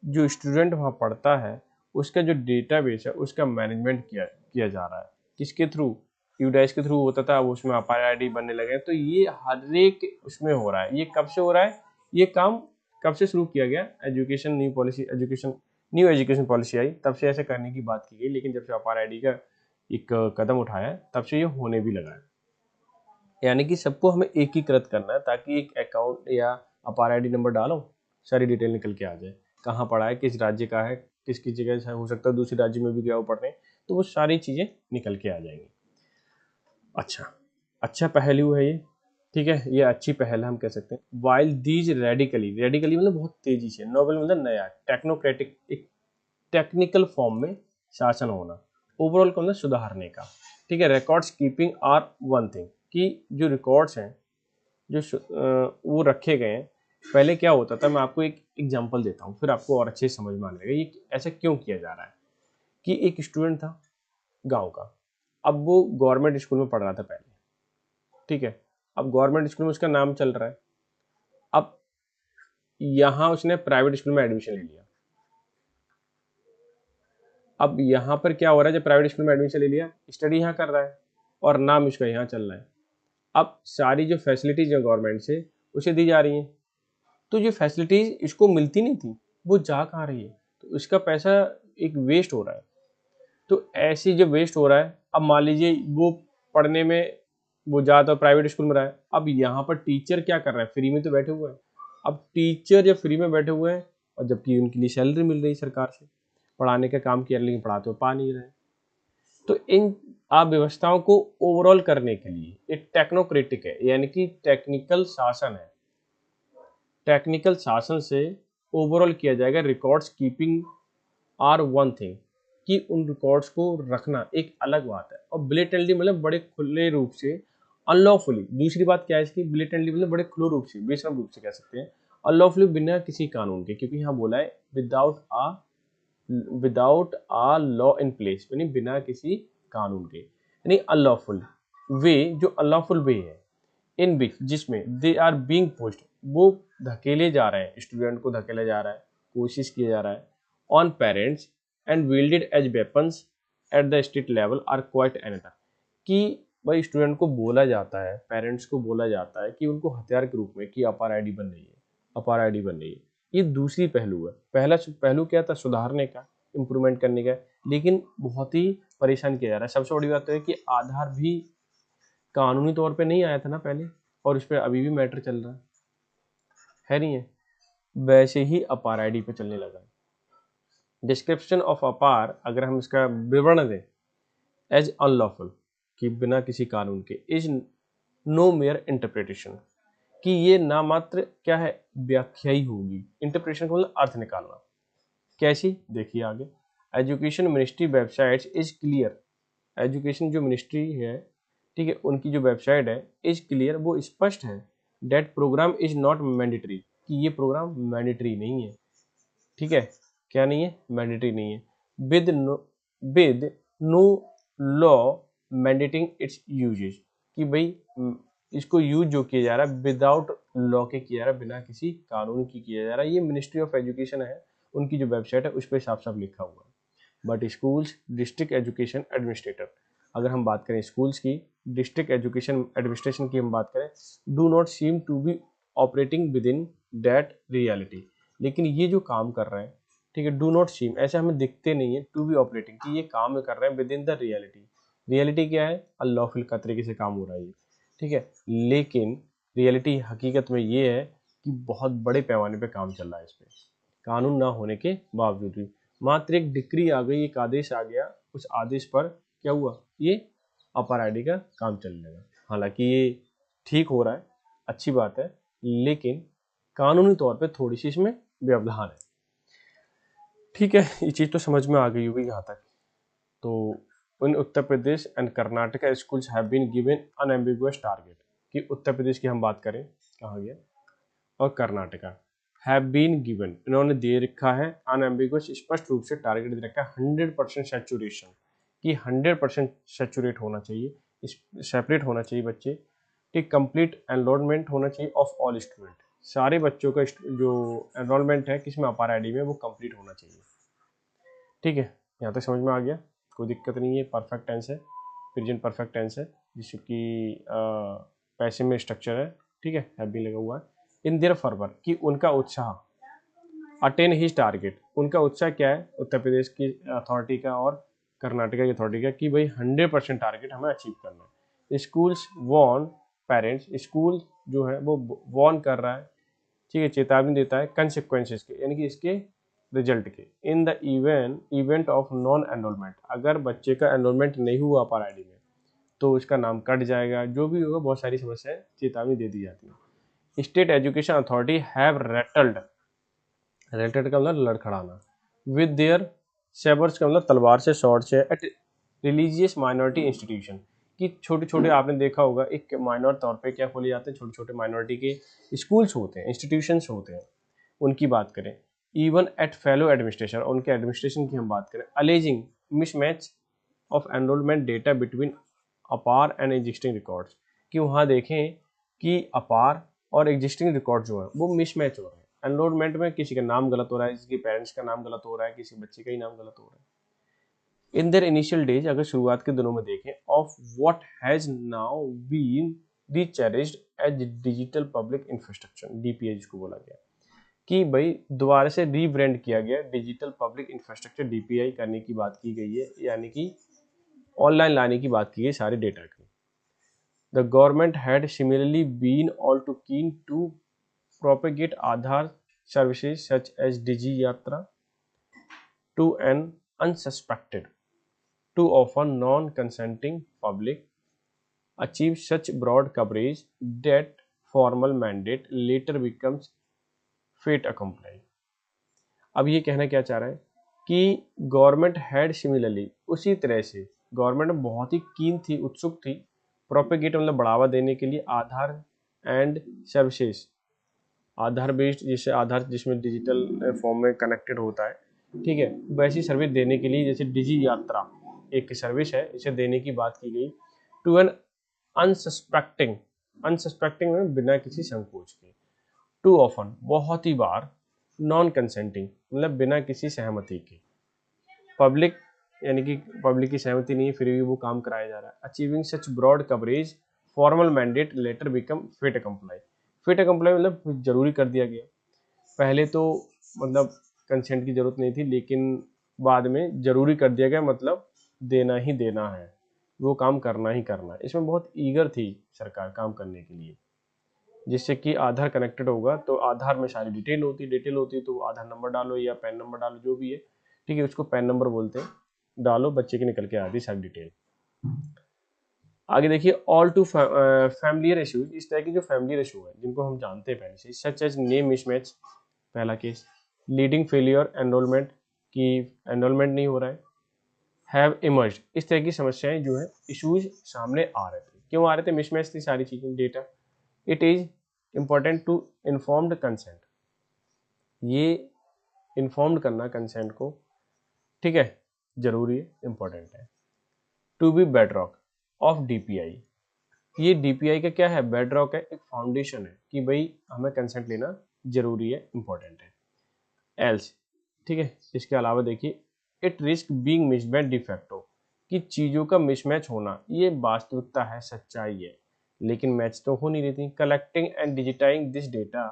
जो स्टूडेंट वहाँ पढ़ता है उसका जो डेटाबेस है उसका मैनेजमेंट किया जा रहा है, किसके थ्रू, यूडाइस के थ्रू होता था, अब उसमें अपार आईडी बनने लगे हैं। तो ये हर एक उसमें हो रहा है। ये कब से हो रहा है, ये काम कब से शुरू किया गया, education new policy, new education policy आई तब से ऐसे करने की बात की गई, लेकिन जब से अपार आईडी का एक कदम उठाया है तब से ये होने भी लगा है। यानी कि सबको हमें एकीकृत करना है, ताकि एक अकाउंट या अपार आईडी नंबर डालो, सारी डिटेल निकल के आ जाए, कहाँ पढ़ा है, किस राज्य का है, किसकी जगह से हो सकता है दूसरे राज्य में भी गया हो पढ़ने, तो वो सारी चीज़ें निकल के आ जाएंगी। अच्छा पहलू है ये, ठीक है, ये अच्छी पहल है हम कह सकते हैं। वाइल दीज रेडिकली मतलब बहुत तेजी से, नोबल मतलब नया, टेक्नोक्रेटिक एक टेक्निकल फॉर्म में शासन होना, ओवरऑल को मतलब सुधारने का। ठीक है, records keeping are one thing, कि जो रिकॉर्ड्स हैं जो वो रखे गए हैं। पहले क्या होता था, मैं आपको एक एग्जांपल देता हूँ फिर आपको और अच्छे से समझ में आने लगेगा ये ऐसा क्यों किया जा रहा है। कि एक स्टूडेंट था गांव का, अब वो गवर्नमेंट स्कूल में पढ़ रहा था पहले। ठीक है, अब गवर्नमेंट स्कूल में उसका नाम चल रहा है, अब यहाँ उसने प्राइवेट स्कूल में एडमिशन ले लिया। अब यहाँ पर क्या हो रहा है, जब प्राइवेट स्कूल में एडमिशन ले लिया, स्टडी यहाँ कर रहा है और नाम उसका यहाँ चल रहा है। अब सारी जो फैसिलिटीज है गवर्नमेंट से उसे दी जा रही हैं, तो जो फैसिलिटीज इसको मिलती नहीं थी वो जा कहाँ रही है, तो इसका पैसा एक वेस्ट हो रहा है। तो ऐसे जब वेस्ट हो रहा है, अब मान लीजिए वो पढ़ने में वो ज़्यादा प्राइवेट स्कूल में रहा है, अब यहाँ पर टीचर क्या कर रहे हैं, फ्री में तो बैठे हुए हैं। अब टीचर जब फ्री में बैठे हुए हैं और जबकि उनके लिए सैलरी मिल रही है सरकार से, पढ़ाने का काम किया लेकिन पढ़ाते हुए पा नहीं रहे। तो इन अव्यवस्थाओं को ओवरऑल करने के लिए एक टेक्नोक्रेटिक है, यानी कि टेक्निकल शासन है। टेक्निकल शासन से ओवरऑल किया जाएगा। Records keeping are one thing, कि उन रिकॉर्ड्स को रखना एक अलग बात है, और ब्लेटेंटली मतलब बड़े खुले रूप से, अनलॉफुली। दूसरी बात क्या है इसकी, ब्लेटेंटली मतलब बड़े खुले रूप से, बेशरम रूप से कह सकते हैं, अनलॉफुली बिना किसी कानून के, क्योंकि यहाँ बोला है without a law in place, यानी बिना किसी कानून के, यानी अनलॉफुल वे, जो अनलॉफुल वे है, इन विच जिसमें दे आर बीइंग पुश्ड, वो धकेले जा रहे हैं, स्टूडेंट को धकेला जा रहा है, कोशिश किया जा रहा है, on parents and wielded as weapons at the state level are quite another, कि भाई स्टूडेंट को बोला जाता है, पेरेंट्स को बोला जाता है कि उनको हथियार के रूप में कि अपार आईडी बन रही है, अपार आईडी बन रही है। ये दूसरी पहलू है। पहला पहलू क्या था, सुधारने का, इम्प्रूवमेंट करने का, लेकिन बहुत ही परेशान किया जा रहा है। सबसे बड़ी बात तो है कि आधार भी कानूनी तौर पे नहीं आया था ना पहले, और इस पर अभी भी मैटर चल रहा है नहीं है, वैसे ही अपार आईडी पे चलने लगा है। डिस्क्रिप्शन ऑफ अपार, अगर हम इसका विवरण दें, एज अनलॉफुल, कि बिना किसी कानून के, इज नो मेयर इंटरप्रिटेशन, कि ये ना मात्र क्या है, व्याख्या ही होगी। इंटरप्रिटेशन का मतलब अर्थ निकालना। कैसी, देखिए आगे। Education ministry website is clear, education जो मिनिस्ट्री है, ठीक है, उनकी जो वेबसाइट है, इज क्लियर, वो स्पष्ट है, that programme is not mandatory, कि ये प्रोग्राम मैंडेटरी नहीं है। ठीक है, क्या नहीं है, मैंडेटरी नहीं है। With no law mandating its usage, कि भाई इसको यूज जो किया जा रहा है विदाउट लॉ के किया जा रहा है, बिना किसी कानून की किया जा रहा है। ये मिनिस्ट्री ऑफ एजुकेशन है, उनकी जो वेबसाइट है उस पर साफ साफ लिखा हुआ है। But schools district education administrator, अगर हम बात करें स्कूल्स की, डिस्ट्रिक्ट एजुकेशन एडमिनिस्ट्रेशन की हम बात करें, do not seem to be operating within that reality, लेकिन ये जो काम कर रहे हैं, ठीक है, डू नॉट सीम, ऐसे हमें दिखते नहीं है, टू बी ऑपरेटिंग, कि ये काम कर रहे हैं with in the reality. Reality क्या है, अनलॉफुल का तरीके से काम हो रहा है ये, ठीक है, लेकिन रियलिटी हकीकत में ये है कि बहुत बड़े पैमाने पे काम चल रहा है इस पर, कानून ना होने के बावजूद भी। मात्र एक डिक्री आ गई, एक आदेश आ गया, उस आदेश पर क्या हुआ, ये अपर आईडी का काम चलने लगा। हालांकि ये ठीक हो रहा है, अच्छी बात है, लेकिन कानूनी तौर पे थोड़ी सी इसमें व्यवधान है। ठीक है, ये चीज़ तो समझ में आ गई होगी यहाँ तक। तो in Uttar Pradesh and Karnataka schools have been given unambiguous target, कि उत्तर प्रदेश की हम बात करें, कहाँ गया, और कर्नाटका हैव बीन गिवन, इन्होंने दे रखा है अनएम्बिगुअस, स्पष्ट रूप से टारगेट दे रखा है 100% सैचुरेशन, कि 100% सैचुरेट होना चाहिए, सेपरेट होना चाहिए बच्चे, ठीक, कंप्लीट एनरोलमेंट होना चाहिए ऑफ ऑल स्टूडेंट, सारे बच्चों का जो एनरोलमेंट है किसमें, अपार आईडी में, वो कंप्लीट होना चाहिए। ठीक है, यहाँ तक समझ में आ गया, कोई दिक्कत नहीं है। परफेक्ट टेंस है, प्रेजेंट परफेक्ट टेंस है, जिसकी पैसे में स्ट्रक्चर है, ठीक है, हैव बीन लगा हुआ है। इन देयर फर्वर, कि उनका उत्साह, अटेन हिज टारगेट, उनका उत्साह क्या है, उत्तर प्रदेश की अथॉरिटी का और कर्नाटका की अथॉरिटी का, कि भाई 100% टारगेट हमें अचीव करना है। स्कूल्स वॉर्न पेरेंट्स, स्कूल जो है वो वॉर्न कर रहा है, ठीक है, चेतावनी देता है कंसिक्वेंसेस के, यानी कि इसके रिजल्ट के, in the event of non enrolment, अगर बच्चे का एनरोलमेंट नहीं हुआ अपार आईडी में, तो उसका नाम कट जाएगा, जो भी होगा बहुत सारी समस्याएं चेतावनी दे दी जाती है। State education authority have rattled, rattled का मतलब लड़खड़ाना, विद देयर सेबर्स का मतलब तलवार से, शॉर्ट से, एट रिलीजियस माइनॉरिटी इंस्टीट्यूशन, कि छोटे छोटे आपने देखा होगा एक माइनॉर तौर पे क्या खोले जाते हैं, छोटे छोटे माइनॉरिटी के स्कूल्स होते हैं, इंस्टीट्यूशंस होते हैं, उनकी बात करें। इवन एट फेलो एडमिनिस्ट्रेशन, उनके एडमिनिस्ट्रेशन की हम बात करें। Alleging mismatch of enrolment data between अपार एंड एग्जिस्टिंग रिकॉर्ड्स, कि वहाँ देखें कि अपार और एग्जिस्टिंग रिकॉर्ड जो है वो मिसमैच हो रहे हैं। एनरोलमेंट में किसी का नाम गलत हो रहा है, किसी के पेरेंट्स का नाम गलत हो रहा है, किसी बच्चे का ही नाम गलत हो रहा है। इन देयर इनिशियल डेज, अगर शुरुआत के दिनों में देखें, of what has now been rechristened as digital public infrastructure, DPI जिसको बोला गया, कि भाई दोबारा से रीब्रांड किया गया डिजिटल पब्लिक इंफ्रास्ट्रक्चर, डीपीआई करने की बात की गई है, यानी कि ऑनलाइन लाने की बात की गई सारे डेटा की। The government had similarly been all too keen to propagate Aadhaar services such as Digi Yatra to an unsuspected, too often non-consenting public, achieve such broad coverage that formal mandate later becomes fait accompli। अब ये कहना क्या चाह रहा है कि गवर्नमेंट हैड सिमिलरली, उसी तरह से गवर्नमेंट बहुत ही कीन थी, उत्सुक थी, प्रोपेगेट मतलब बढ़ावा देने के लिए, आधार एंड सर्विसेज, आधार बेस्ड, जिससे आधार जिसमें डिजिटल फॉर्म में कनेक्टेड होता है, ठीक है, वैसी सर्विस देने के लिए, जैसे डिजी यात्रा एक सर्विस है, इसे देने की बात की गई। टू एन अनसस्पेक्टिंग, अनसस्पेक्टिंग में बिना किसी संकोच के, टू ऑफन बहुत ही बार, नॉन कंसेंटिंग मतलब बिना किसी सहमति के, पब्लिक यानी कि पब्लिक की सहमति नहीं है फिर भी वो काम कराया जा रहा है। Achieving such broad coverage formal mandate letter become fit comply, fit comply मतलब जरूरी कर दिया गया। पहले तो मतलब कंसेंट की जरूरत नहीं थी, लेकिन बाद में जरूरी कर दिया गया, मतलब देना ही देना है, वो काम करना ही करना है। इसमें बहुत ईगर थी सरकार काम करने के लिए, जिससे कि आधार कनेक्टेड होगा तो आधार में सारी डिटेल होती तो आधार नंबर डालो या पैन नंबर डालो, जो भी है, ठीक है, उसको पैन नंबर बोलते हैं, डालो बच्चे की निकल के आती सारी डिटेल। आगे देखिए, ऑल टू फैमिलियर इश्यूज, इस तरह की जो फैमिलियर इशू है जिनको हम जानते हैं पहले से, सच एज नेम मिसमैच, पहला केस, लीडिंग फेलियर एनरोलमेंट, की एनरोलमेंट नहीं हो रहा है, हैव इमर्ज, इस तरह की समस्याएं जो है, इश्यूज सामने आ रहे थे। क्यों आ रहे थे? मिसमैच थी सारी चीजें, data. It is important to informed consent, ये इन्फॉर्म्ड करना कंसेंट को, ठीक है, जरूरी है, इंपॉर्टेंट है। To be bedrock of DPI, ये डीपीआई का क्या है? बेडरॉक है, एक फाउंडेशन है कि भाई हमें कंसेंट लेना जरूरी है, इंपॉर्टेंट है। एल्स, ठीक है, इसके अलावा देखिए, it risk being mismatch de facto, कि चीज़ों का मिसमैच होना ये वास्तविकता है, सच्चाई है, लेकिन मैच तो हो नहीं रही थी। Collecting and digitising this data,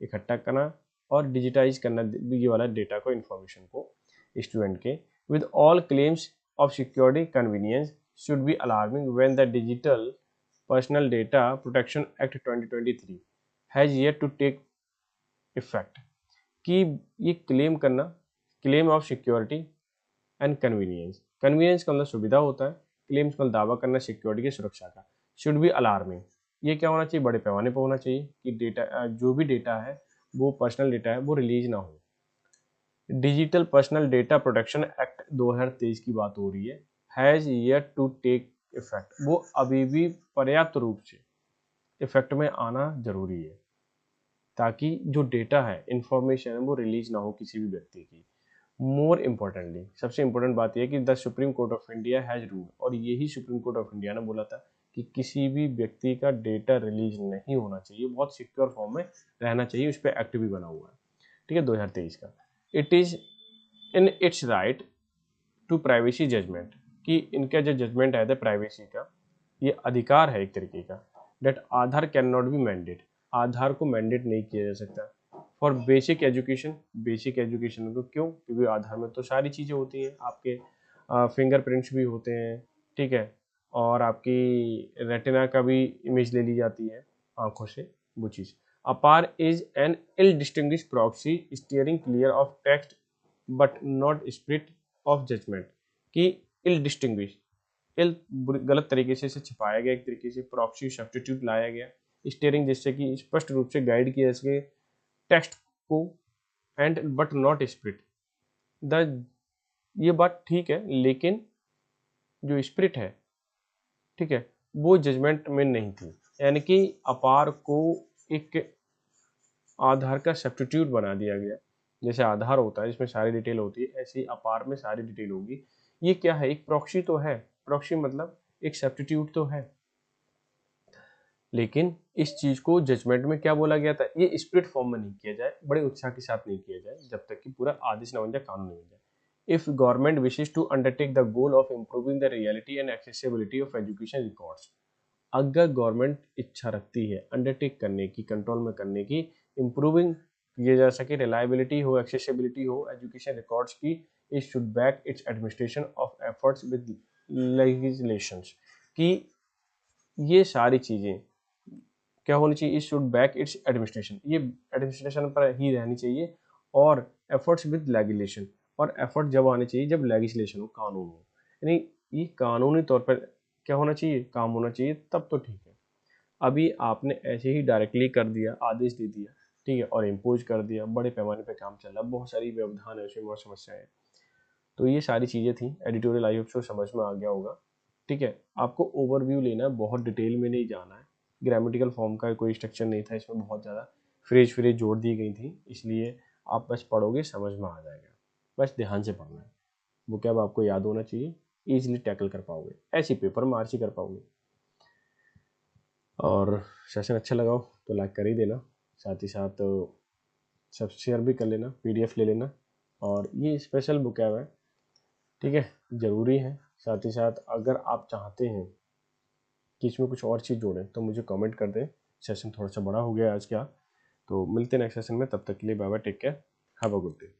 इकट्ठा करना और डिजिटाइज करना ये वाला डेटा को, इन्फॉर्मेशन को स्टूडेंट के, with all claims of security convenience should be alarming when the digital personal data protection act 2023 has yet to take effect, कि ये क्लेम करना, claim of security and convenience, convenience का मतलब सुविधा होता है, क्लेम्स का दावा करना सिक्योरिटी की सुरक्षा का, शुड बी अलार्मिंग, ये क्या होना चाहिए? बड़े पैमाने पर होना चाहिए कि डेटा, जो भी डेटा है वो पर्सनल डेटा है, वो रिलीज ना हो। Digital personal data protection act 2023 की बात हो रही है, has yet to take effect, वो अभी भी पर्याप्त रूप से इफेक्ट में आना जरूरी है, ताकि जो डेटा है, इंफॉर्मेशन है, वो रिलीज ना हो किसी भी व्यक्ति की। मोर इम्पोर्टेंटली, सबसे इम्पोर्टेंट बात यह है कि the supreme court of India has rule, और यही सुप्रीम कोर्ट ऑफ इंडिया ने बोला था कि किसी भी व्यक्ति का डेटा रिलीज नहीं होना चाहिए, बहुत सिक्योर फॉर्म में रहना चाहिए, उस पर एक्ट भी बना हुआ है, ठीक है, 2023 का। It is in its right to privacy judgment, कि इनका जो जजमेंट है प्राइवेसी का, ये अधिकार है एक तरीके का, that Aadhaar cannot be mandate, Aadhaar को मैंडेट नहीं किया जा सकता for basic education, basic education को, क्यों? क्योंकि आधार में तो सारी चीज़ें होती हैं, आपके फिंगरप्रिंट्स भी होते हैं, ठीक है, और आपकी रेटिना का भी इमेज ले ली जाती है आंखों से, वो चीज़। APAAR is an ill distinguish proxy steering clear of text but not spirit of judgment, कि इल डिस्टिंग्विश, गलत तरीके से इसे छिपाया गया, एक तरीके से प्रॉक्सी सब्स्टिट्यूट लाया गया, स्टीयरिंग जिससे कि स्पष्ट रूप से गाइड किया इसके टेक्स्ट को, and but not spirit the, ये बात ठीक है, लेकिन जो स्पिरिट है, ठीक है, वो जजमेंट में नहीं थी, यानी कि अपार को एक आधार का सब्स्टिट्यूट बना दिया गया। जैसे आधार होता है जिसमें सारी डिटेल होती है, ऐसे ही अपार में सारी डिटेल होगी। ये क्या है, एक प्रॉक्सी तो है, प्रॉक्सी मतलब एक सब्स्टिट्यूट तो है, लेकिन इस चीज को जजमेंट में क्या बोला गया था, ये स्पिरिट फॉर्म में नहीं किया जाए, बड़े उत्साह के साथ नहीं किया जाए, जब तक कि पूरा आदेश न बन जाए, कानून नहीं बन जाए। If government wishes to undertake the goal of improving the reality and accessibility of education records, अगर गवर्नमेंट इच्छा रखती है अंडरटेक करने की, कंट्रोल में करने की, इम्प्रूविंग किए जा सके, रिलायबिलिटी हो, एक्सेसिबिलिटी हो एजुकेशन रिकॉर्ड्स की, it should back it's administration of efforts with legislations, कि ये सारी चीज़ें क्या होनी चाहिए, it should back it's administration, ये एडमिनिस्ट्रेशन पर ही रहनी चाहिए, और एफर्ट्स विद लेगिस्लेशन, और एफर्ट जब आने चाहिए जब लेगिस्लेशन हो, कानून हो, यानी ये कानूनी तौर पर क्या होना चाहिए, काम होना चाहिए, तब तो ठीक है। अभी आपने ऐसे ही डायरेक्टली कर दिया, आदेश दे दिया, ठीक है, और इम्पोज कर दिया, बड़े पैमाने पे काम चल रहा है, बहुत सारी व्यवधान है उसमें, बहुत समस्याएं हैं। तो ये सारी चीज़ें थी एडिटोरियल, आई होप सो समझ में आ गया होगा, ठीक है। आपको ओवरव्यू लेना है, बहुत डिटेल में नहीं जाना है, ग्रामेटिकल फॉर्म का कोई स्ट्रक्चर नहीं था इसमें, बहुत ज़्यादा फ्रेज जोड़ दी गई थी, इसलिए आप बस पढ़ोगे समझ में आ जाएगा, बस ध्यान से पढ़ना है, वो क्या आपको याद होना चाहिए, ईजिली टैकल कर पाओगे, ऐसी पेपर मार्च ही कर पाओगे। और सेशन अच्छा लगा हो तो लाइक कर ही देना, साथ ही साथ सब शेयर भी कर लेना, पीडीएफ ले लेना, और ये स्पेशल बुक है, ठीक है, ज़रूरी है। साथ ही साथ अगर आप चाहते हैं कि इसमें कुछ और चीज़ जोड़ें तो मुझे कमेंट कर दें, सेशन थोड़ा सा बड़ा हो गया आज का, तो मिलते हैं नेक्स्ट सेशन में, तब तक के लिए bye bye, take care, have a good day.